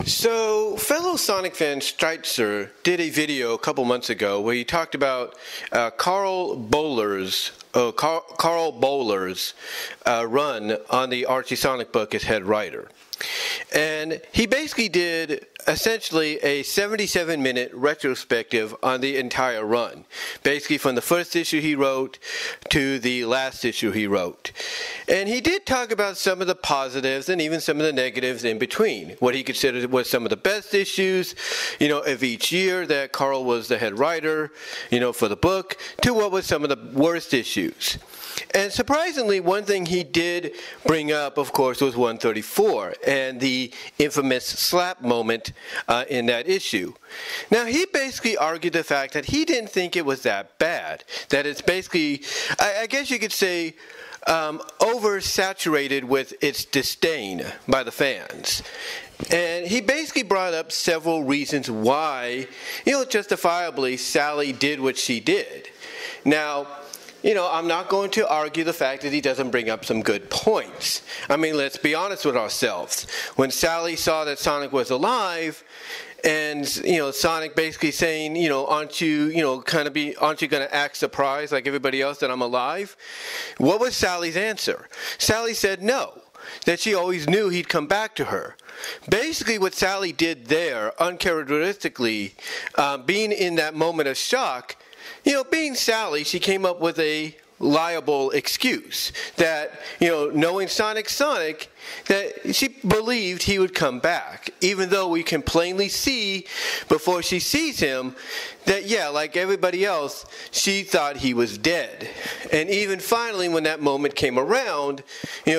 So, fellow Sonic fan Streitzer did a video a couple months ago where he talked about Karl Bollers' run on the Archie Sonic book as head writer. And he basically did essentially a 77-minute retrospective on the entire run, basically from the first issue he wrote to the last issue he wrote. And he did talk about some of the positives and even some of the negatives in between, what he considered was some of the best issues, of each year that Karl was the head writer, for the book, to what was some of the worst issues. And surprisingly, one thing he did bring up, of course, was 134 and the infamous slap moment in that issue. Now, he basically argued the fact that he didn't think it was that bad, that it's basically, I guess you could say, oversaturated with its disdain by the fans. And he basically brought up several reasons why, justifiably, Sally did what she did. Now, I'm not going to argue the fact that he doesn't bring up some good points. I mean, let's be honest with ourselves. When Sally saw that Sonic was alive, and, Sonic basically saying, aren't you going to act surprised like everybody else that I'm alive? What was Sally's answer? Sally said no, that she always knew he'd come back to her. Basically, what Sally did there, uncharacteristically, being in that moment of shock, being Sally, she came up with a liable excuse that, knowing Sonic, that she believed he would come back, even though we can plainly see before she sees him that, like everybody else, she thought he was dead. And even finally, when that moment came around,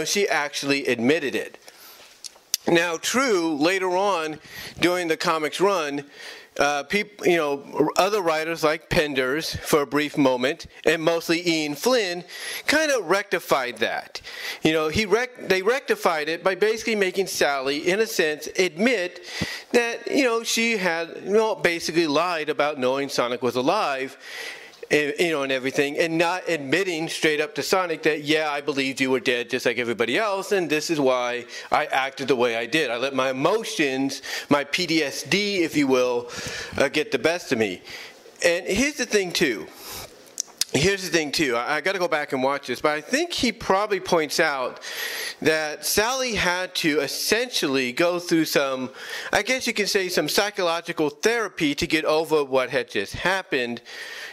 she actually admitted it. Now, true, later on during the comics run, other writers like Penders, for a brief moment, and mostly Ian Flynn, kind of rectified that. They rectified it by basically making Sally, in a sense, admit that, she had, basically lied about knowing Sonic was alive, and everything, and not admitting straight up to Sonic that, I believed you were dead just like everybody else, and this is why I acted the way I did. I let my emotions, my PTSD, if you will, get the best of me. And here's the thing, too. I got to go back and watch this, but I think he probably points out that Sally had to essentially go through some, I guess you can say, some psychological therapy to get over what had just happened,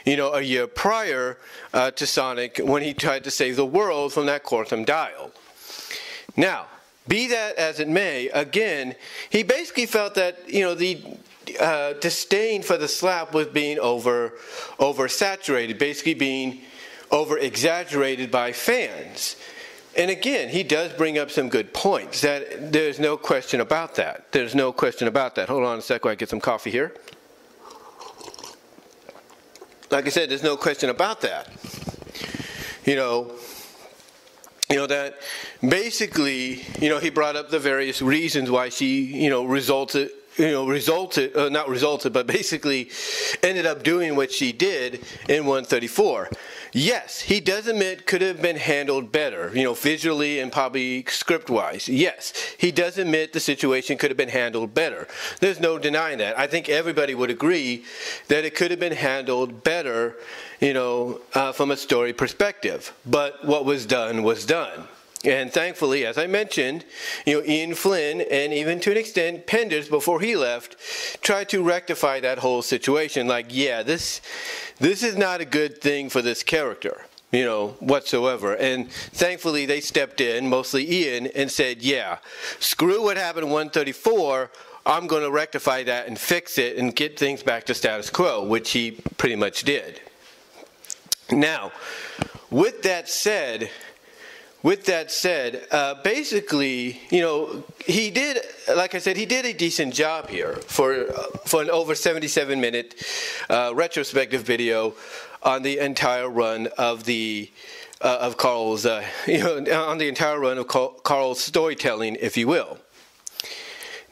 a year prior to Sonic when he tried to save the world from that Quantum Dial. Now, be that as it may, again, he basically felt that, the disdain for the slap was being oversaturated, basically being over-exaggerated by fans. And again, he does bring up some good points. That there's no question about that. Hold on a sec while I get some coffee here. Like I said, there's no question about that. That basically, he brought up the various reasons why she, but basically ended up doing what she did in 134. Yes, he does admit could have been handled better, visually and probably script-wise. Yes, he does admit the situation could have been handled better. There's no denying that. I think everybody would agree that it could have been handled better, from a story perspective. But what was done was done. And thankfully, as I mentioned, Ian Flynn and even to an extent Penders before he left tried to rectify that whole situation. Like, this is not a good thing for this character, whatsoever. And thankfully they stepped in, mostly Ian, and said, screw what happened in 134. I'm going to rectify that and fix it and get things back to status quo, which he pretty much did. Now, with that said, basically, he did, like I said, he did a decent job here for an over 77-minute retrospective video on the entire run of Karl's, on the entire run of Karl's storytelling, if you will.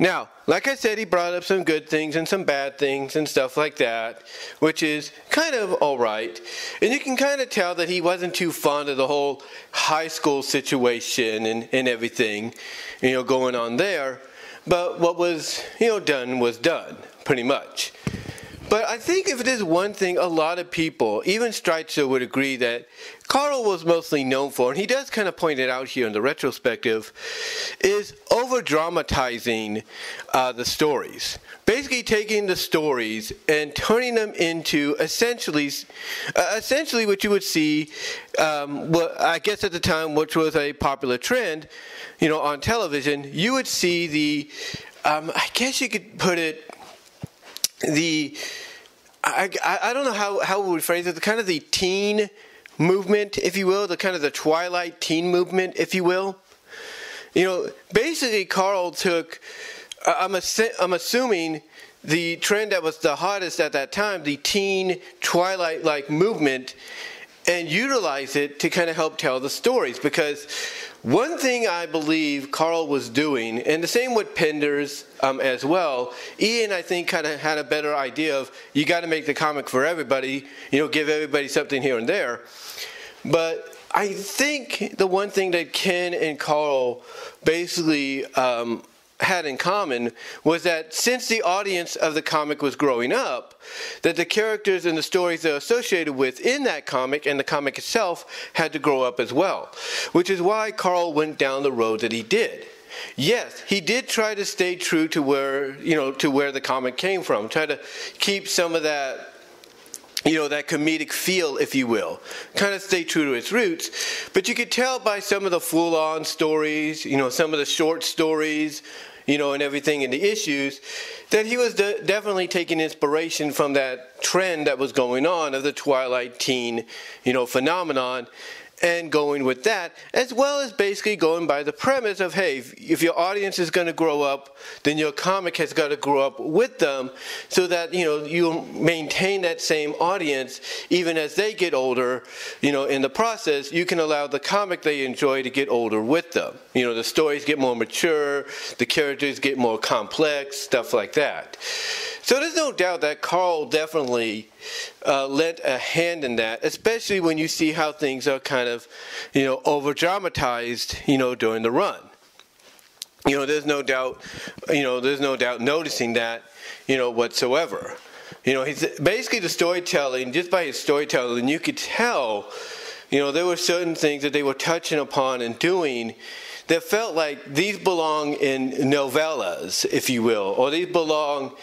Now, like I said, he brought up some good things and some bad things and stuff like that, which is kind of all right. And you can kind of tell that he wasn't too fond of the whole high school situation and everything, going on there. but what was, done was done, pretty much. But I think if there's one thing a lot of people, even Streitzer, would agree that Karl was mostly known for, and he does kind of point it out here in the retrospective, is over-dramatizing the stories. Basically taking the stories and turning them into essentially what you would see, I guess at the time, which was a popular trend, on television, you would see the, I guess you could put it, I don't know how we would phrase it, the kind of the teen movement, if you will, the kind of the Twilight teen movement, if you will. Basically Karl took, I'm assuming, the trend that was the hottest at that time, the teen Twilight-like movement, and utilized it to kind of help tell the stories. Because one thing I believe Karl was doing, and the same with Penders as well, Ian, I think, kind of had a better idea of, you got to make the comic for everybody, give everybody something here and there. But I think the one thing that Ken and Karl basically had in common was that since the audience of the comic was growing up, that the characters and the stories they're associated with in that comic and the comic itself had to grow up as well, which is why Karl went down the road that he did. Yes, he did try to stay true to where the comic came from, try to keep some of that, that comedic feel, if you will, kind of stay true to its roots. But you could tell by some of the full-on stories, some of the short stories, and everything in the issues, that he was definitely taking inspiration from that trend that was going on of the Twilight teen, phenomenon, and going with that, as well as basically going by the premise of, hey, if your audience is going to grow up, then your comic has got to grow up with them, so that you maintain that same audience even as they get older. In the process, you can allow the comic they enjoy to get older with them. The stories get more mature, the characters get more complex, stuff like that. So there's no doubt that Karl definitely lent a hand in that, especially when you see how things are kind of, over-dramatized, during the run. There's no doubt noticing that, whatsoever. He's basically the storytelling, just by his storytelling, you could tell, there were certain things that they were touching upon and doing that felt like these belong in novellas, if you will, or these belong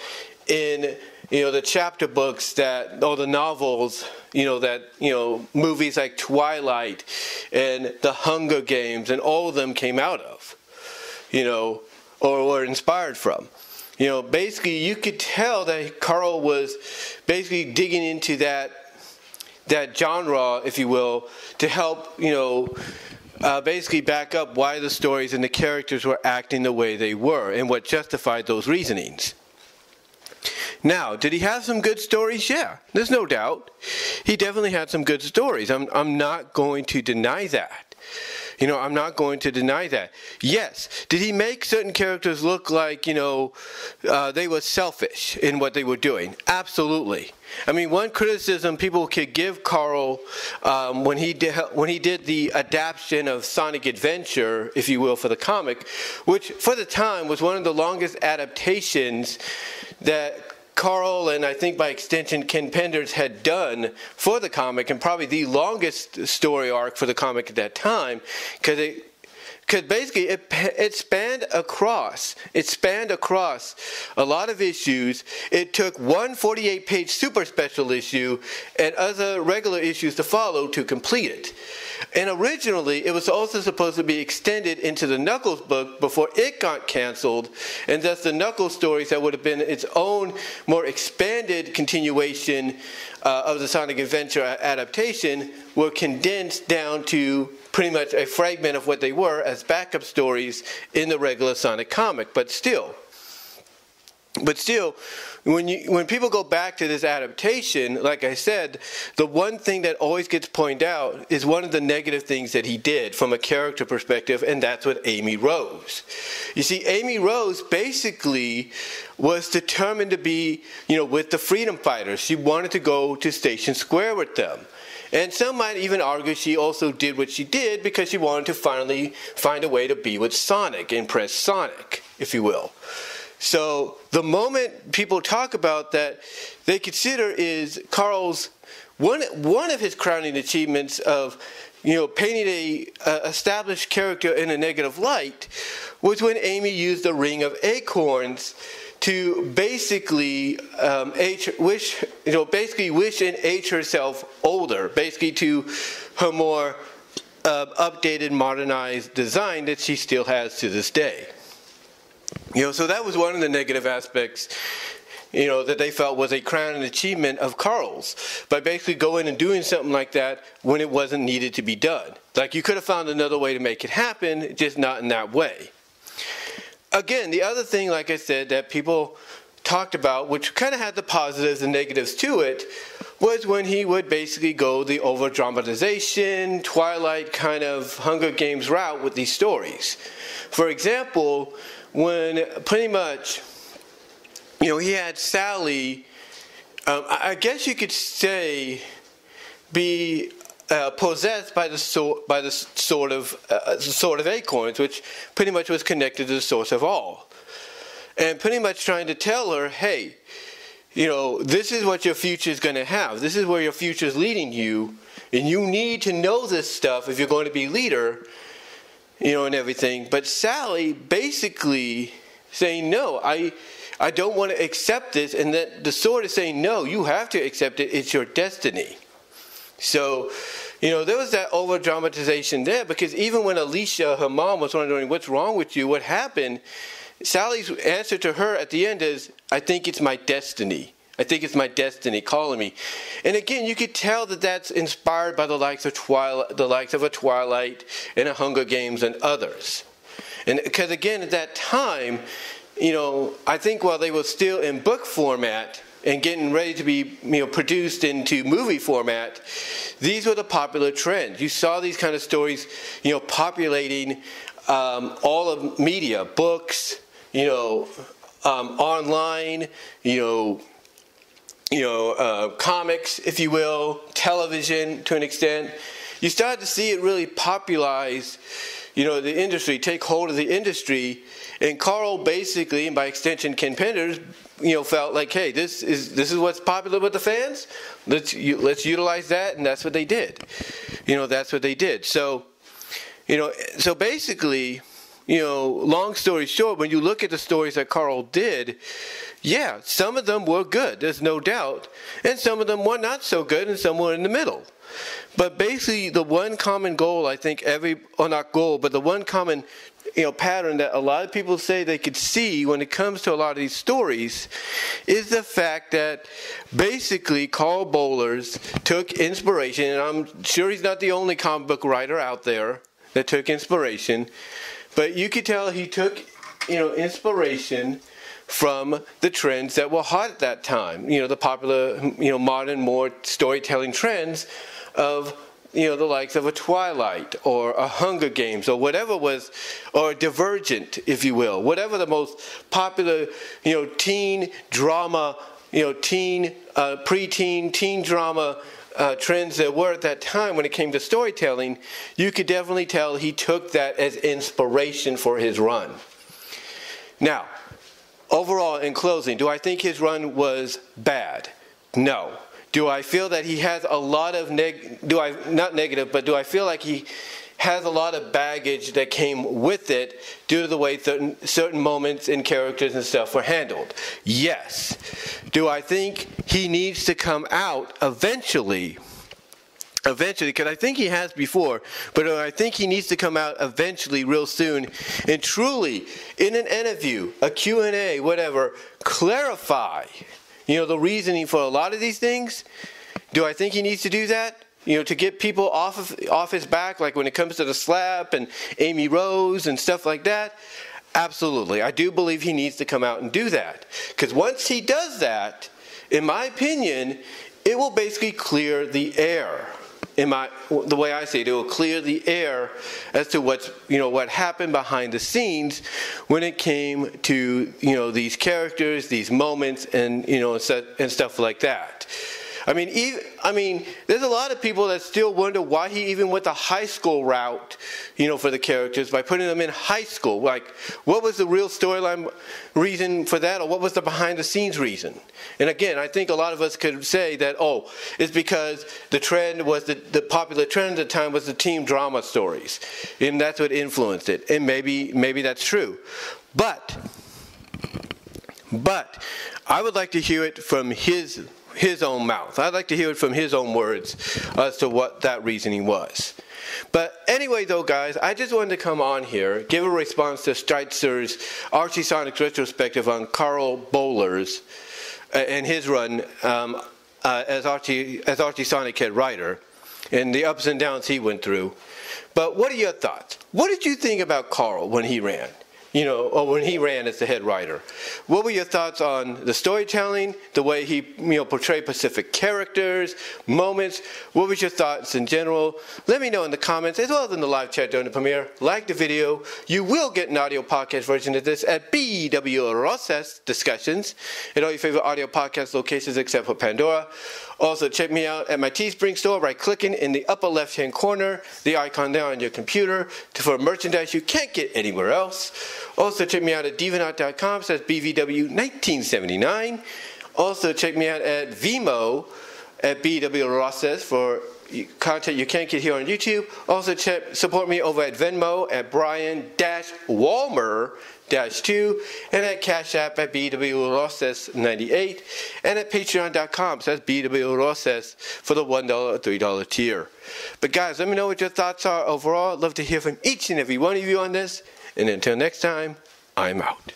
in the chapter books or the novels, movies like Twilight and The Hunger Games and all of them came out of, or were inspired from. Basically you could tell that Karl was basically digging into that genre, if you will, to help, basically back up why the stories and the characters were acting the way they were and what justified those reasonings. Now, did he have some good stories? Yeah, there's no doubt. He definitely had some good stories. I'm not going to deny that. I'm not going to deny that. Yes, did he make certain characters look like, they were selfish in what they were doing? Absolutely. I mean, one criticism people could give Karl when he did the adaptation of Sonic Adventure, if you will, for the comic, which for the time was one of the longest adaptations that Karl, and I think by extension Ken Penders, had done for the comic, and probably the longest story arc for the comic at that time, because basically it spanned across a lot of issues. It took one 48-page super special issue and other regular issues to follow to complete it. And originally, it was also supposed to be extended into the Knuckles book before it got canceled, and thus the Knuckles stories that would have been its own more expanded continuation of the Sonic Adventure adaptation were condensed down to pretty much a fragment of what they were as backup stories in the regular Sonic comic. But still, when people go back to this adaptation, like I said, the one thing that always gets pointed out is one of the negative things that he did from a character perspective, and that's with Amy Rose. You see, Amy Rose basically was determined to be, with the Freedom Fighters. She wanted to go to Station Square with them. And some might even argue she also did what she did because she wanted to finally find a way to be with Sonic, impress Sonic. if you will. So the moment people talk about that, they consider is Karl's one of his crowning achievements of painting a established character in a negative light was when Amy used the ring of acorns to basically wish and age herself older, basically to her more updated, modernized design that she still has to this day. So that was one of the negative aspects, that they felt was a crowning achievement of Karl's, by basically going and doing something like that when it wasn't needed to be done. Like, you could have found another way to make it happen, just not in that way. Again, the other thing, like I said, that people talked about, which kind of had the positives and negatives to it, was when he would basically go the over-dramatization, Twilight kind of Hunger Games route with these stories. For example, when pretty much, he had Sally, I guess you could say, be possessed by the sword of acorns, which pretty much was connected to the source of all, and pretty much trying to tell her, hey, this is what your future is going to have. This is where your future is leading you, and you need to know this stuff if you're going to be leader, and everything. But Sally basically saying, no, I don't want to accept this, and that the sword is saying, no, you have to accept it. It's your destiny. So, there was that over-dramatization there, because even when Alicia, her mom, was wondering, what's wrong with you, what happened, Sally's answer to her at the end is, I think it's my destiny. I think it's my destiny calling me. And again, you could tell that that's inspired by the likes of a Twilight and a Hunger Games and others. And because again, at that time, I think while they were still in book format and getting ready to be produced into movie format, these were the popular trends. You saw these kind of stories populating all of media, books, online, comics, if you will, television to an extent. You started to see it really popularize, the industry, take hold of the industry. And Karl basically, and by extension Ken Penders, felt like, hey, this is what's popular with the fans. Let's utilize that, and that's what they did. That's what they did. So, so basically, long story short, when you look at the stories that Karl did, yeah, some of them were good, there's no doubt, and some of them were not so good, and some were in the middle. But basically, the one common goal, I think, the one common pattern that a lot of people say they could see when it comes to a lot of these stories is the fact that basically Karl Bollers took inspiration, and I'm sure he's not the only comic book writer out there that took inspiration, but you could tell he took inspiration from the trends that were hot at that time, the popular modern more storytelling trends of the likes of a Twilight or a Hunger Games or whatever was, or Divergent, if you will, whatever the most popular, teen drama, preteen, teen drama trends there were at that time when it came to storytelling, you could definitely tell he took that as inspiration for his run. Now, overall, in closing, do I think his run was bad? No. Do I feel that he has a lot of do I feel like he has a lot of baggage that came with it due to the way certain moments and characters and stuff were handled? Yes. Do I think he needs to come out eventually, because I think he has before, but I think he needs to come out eventually real soon and truly, in an interview, a Q&A, whatever, clarify, the reasoning for a lot of these things? Do I think he needs to do that? To get people off his back, like when it comes to the slap and Amy Rose and stuff like that? Absolutely. I do believe he needs to come out and do that. Because once he does that, in my opinion, it will basically clear the air. The way I see it, it will clear the air as to what happened behind the scenes when it came to these characters, these moments, and and stuff like that. I mean, there's a lot of people that still wonder why he even went the high school route, for the characters by putting them in high school. Like, what was the real storyline reason for that, or what was the behind-the-scenes reason? And again, I think a lot of us could say that, it's because the trend was the popular trend at the time was the teen drama stories, and that's what influenced it. And maybe that's true, but I would like to hear it from his own mouth. I'd like to hear it from his own words as to what that reasoning was. But anyway, though, guys, I just wanted to come on here, give a response to Streitzer's Archie Sonic's retrospective on Karl Bollers and his run as Archie Sonic head writer and the ups and downs he went through. But what are your thoughts? What did you think about Karl when he ran? Or when he ran as the head writer? What were your thoughts on the storytelling, the way he, portrayed Pacific characters, moments? What was your thoughts in general? Let me know in the comments, as well as in the live chat during the premiere. Like the video. You will get an audio podcast version of this at BW Rosses Discussions in all your favorite audio podcast locations except for Pandora. Also, check me out at my Teespring store by clicking in the upper left-hand corner, the icon there on your computer, for merchandise you can't get anywhere else. Also, check me out at divanot.com, that's BVW1979. Also, check me out at VENMO at BW Rosses for content you can't get here on YouTube. Also, support me over at Venmo at Brian-Walmer-2 and at Cash App at BW Rosses 98 and at Patreon.com, so that's BW Rosses for the $1 or $3 tier. But guys, let me know what your thoughts are overall. I'd love to hear from each and every one of you on this. And until next time, I'm out.